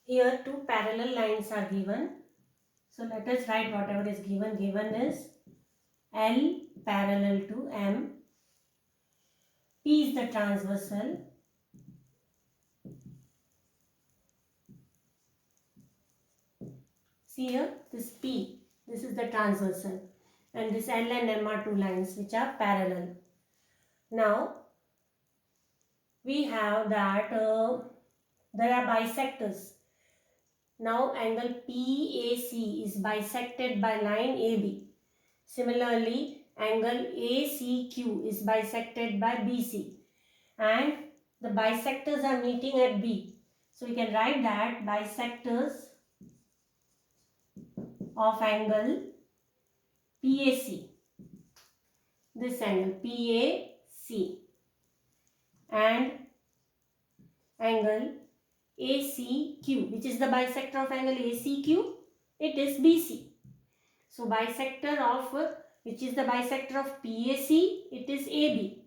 Here two parallel lines are given. So let us write whatever is given. Given is L parallel to M. P is the transversal. See here, this P, this is the transversal. And this L and M are two lines which are parallel. Now, we have that there are bisectors. Now, angle PAC is bisected by line AB. Similarly, angle ACQ is bisected by BC. And the bisectors are meeting at B. So, we can write that bisectors of angle PAC. This angle PAC and angle ACQ, which is the bisector of angle ACQ, it is BC. So bisector of which is the bisector of PAC, it is AB.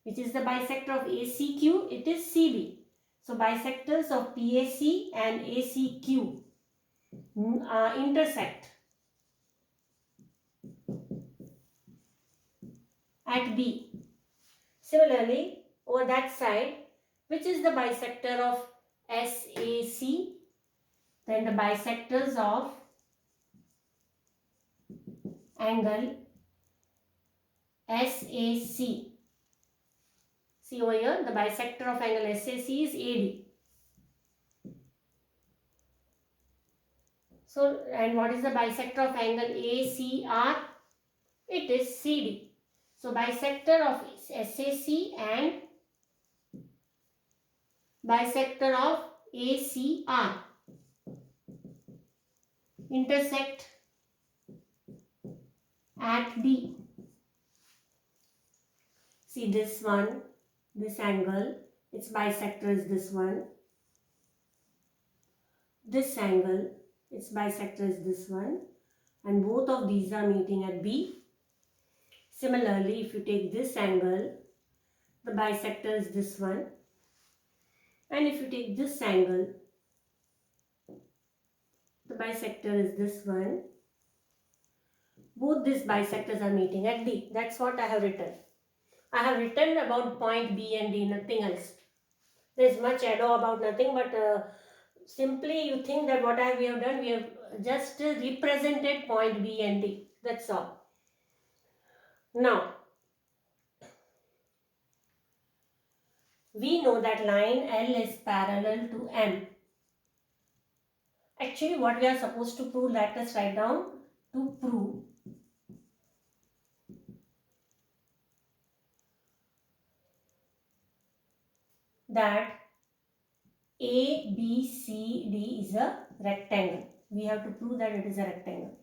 Which is the bisector of ACQ, it is CB. So bisectors of PAC and ACQ intersect at B. Similarly, over that side, which is the bisector of SAC, then the bisectors of angle SAC. See over here, the bisector of angle SAC is AD. So, and what is the bisector of angle ACR? It is CD. So, bisector of SAC and bisector of ACR intersect at B. See this one, this angle, its bisector is this one. This angle, its bisector is this one. And both of these are meeting at B. Similarly, if you take this angle, the bisector is this one. And if you take this angle, the bisector is this one. Both these bisectors are meeting at D. That's what I have written. I have written about point B and D, nothing else. There is much ado about nothing, but simply you think that what we have done, we have just represented point B and D. That's all. Now, we know that line L is parallel to M. Actually, what we are supposed to prove, let us write down. To prove that ABCD is a rectangle. We have to prove that it is a rectangle.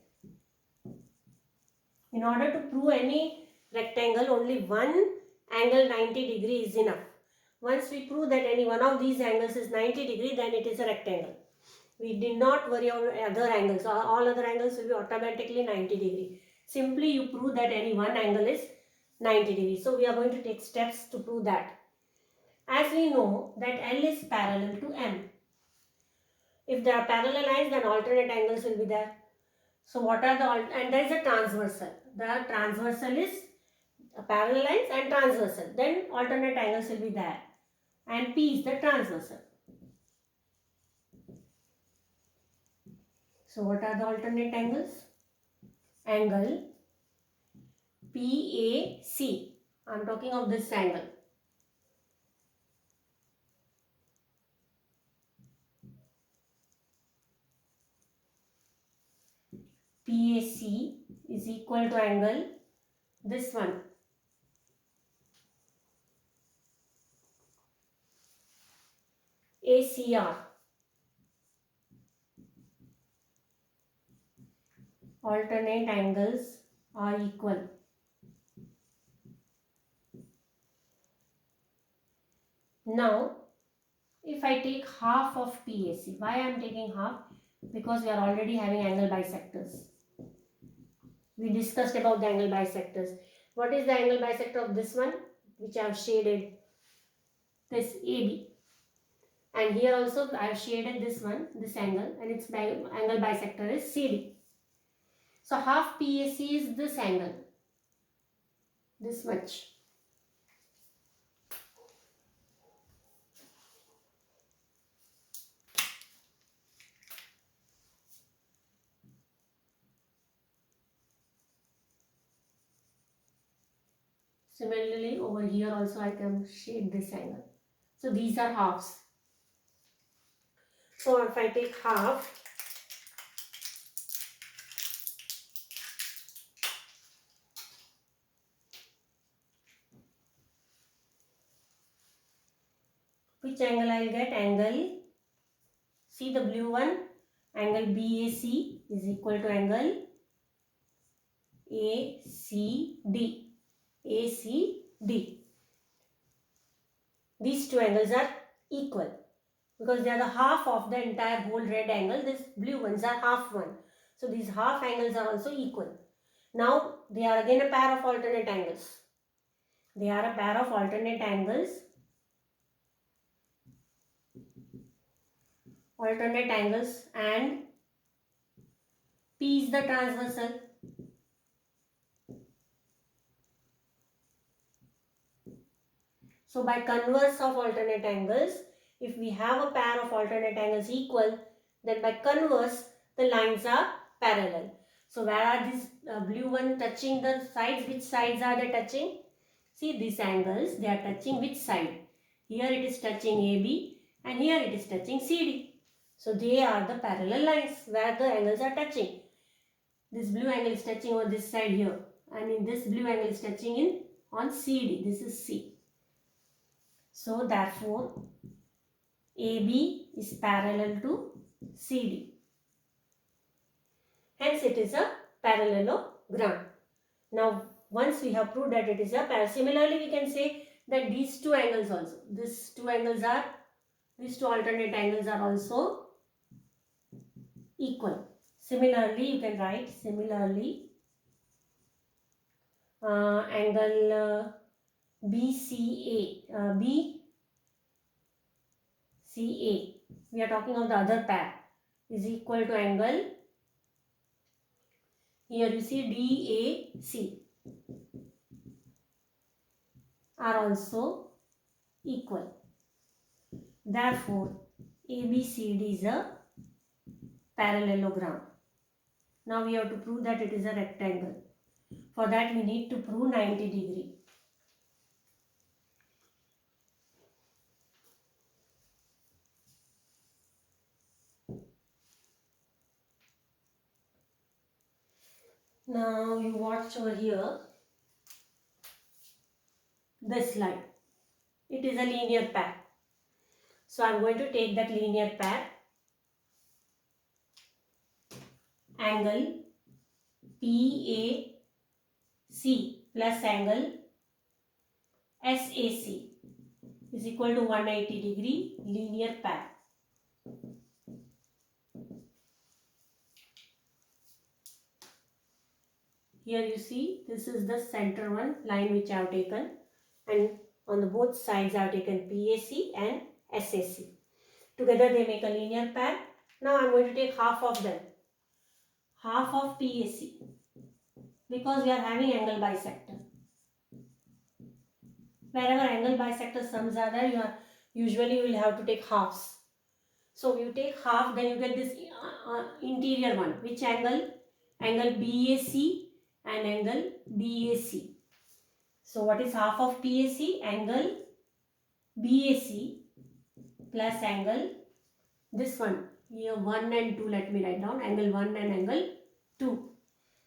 In order to prove any rectangle, only one angle 90 degree is enough. Once we prove that any one of these angles is 90 degree, then it is a rectangle. We did not worry about other angles. All other angles will be automatically 90 degree. Simply you prove that any one angle is 90 degree. So we are going to take steps to prove that. As we know that L is parallel to M. If there are parallel lines, then alternate angles will be there. So what are the, and there is a transversal. The transversal is parallel lines and transversal. Then alternate angles will be there. And P is the transversal. So what are the alternate angles? Angle PAC. I am talking of this angle. PAC is equal to angle this one. ACR. Alternate angles are equal. Now, if I take half of PAC, why I am taking half? Because we are already having angle bisectors. We discussed about the angle bisectors. What is the angle bisector of this one, which I have shaded? This AB. And here also I have shaded this one, this angle, and its angle bisector is CD. So half PAC is this angle, this much. Similarly, over here also I can shade this angle. So these are halves. So if I take half, which angle I will get? Angle, see the blue one, angle BAC is equal to angle ACD. ACD. These two angles are equal because they are the half of the entire whole red angle. These blue ones are half one. So these half angles are also equal. Now they are again a pair of alternate angles. They are a pair of alternate angles. Alternate angles, and P is the transversal. So by converse of alternate angles, if we have a pair of alternate angles equal, then by converse the lines are parallel. So where are these blue one touching the sides? Which sides are they touching? See these angles, they are touching which side? Here it is touching AB and here it is touching CD. So they are the parallel lines where the angles are touching. This blue angle is touching on this side here, and in this blue angle is touching in on CD. This is C. So therefore AB is parallel to CD. Hence it is a parallelogram. Now once we have proved that it is a parallel, similarly we can say that these two angles also, these two alternate angles are also equal. Similarly you can write angle BCA, we are talking of the other pair, is equal to angle, here you see DAC are also equal. Therefore ABCD is a parallelogram. Now we have to prove that it is a rectangle. For that we need to prove 90 degree. Now you watch over here this line. It is a linear pair. So I am going to take that linear pair, angle PAC plus angle SAC is equal to 180 degree linear pair. Here you see this is the center one line which I have taken, and on the both sides I have taken PAC and SAC. Together they make a linear pair. Now I am going to take half of them, half of PAC, because we are having angle bisector. Wherever angle bisector sums are there, usually you will have to take halves. So you take half, then you get this interior one. Which angle? Angle BAC and angle DAC. So what is half of PAC? Angle BAC plus angle, this one, here 1 and 2, let me write down, angle 1 and angle 2.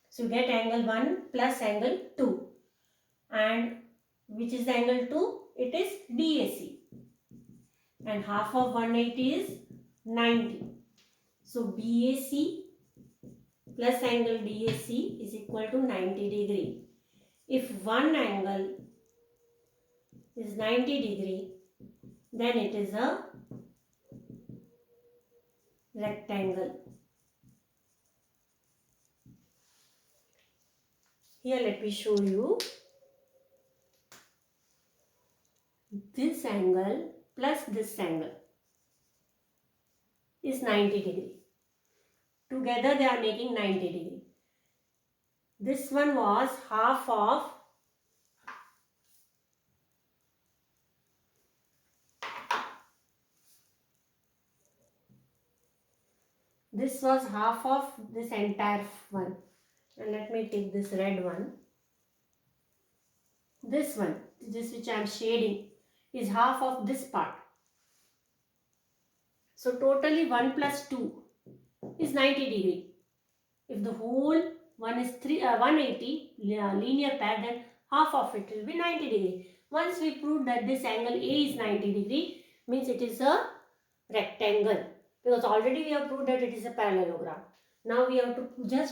So you get angle 1 plus angle 2. And which is the angle 2? It is DAC. And half of 180 is 90. So BAC plus angle DAC is equal to 90 degree. If one angle is 90 degree, then it is a rectangle. Here let me show you. This angle plus this angle. is 90 degree. Together they are making 90 degree. This one was half of this entire one. And let me take this red one. This one, this which I am shading, is half of this part. So totally 1 plus 2 is 90 degree. If the whole one is 180 linear pair, then half of it will be 90 degree. Once we prove that this angle A is 90 degree, means it is a rectangle. Because already we have proved that it is a parallelogram. Now we have to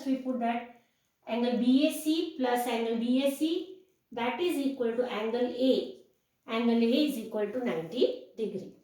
we put that angle BAC plus angle BAC, that is equal to angle A. Angle A is equal to 90 degree.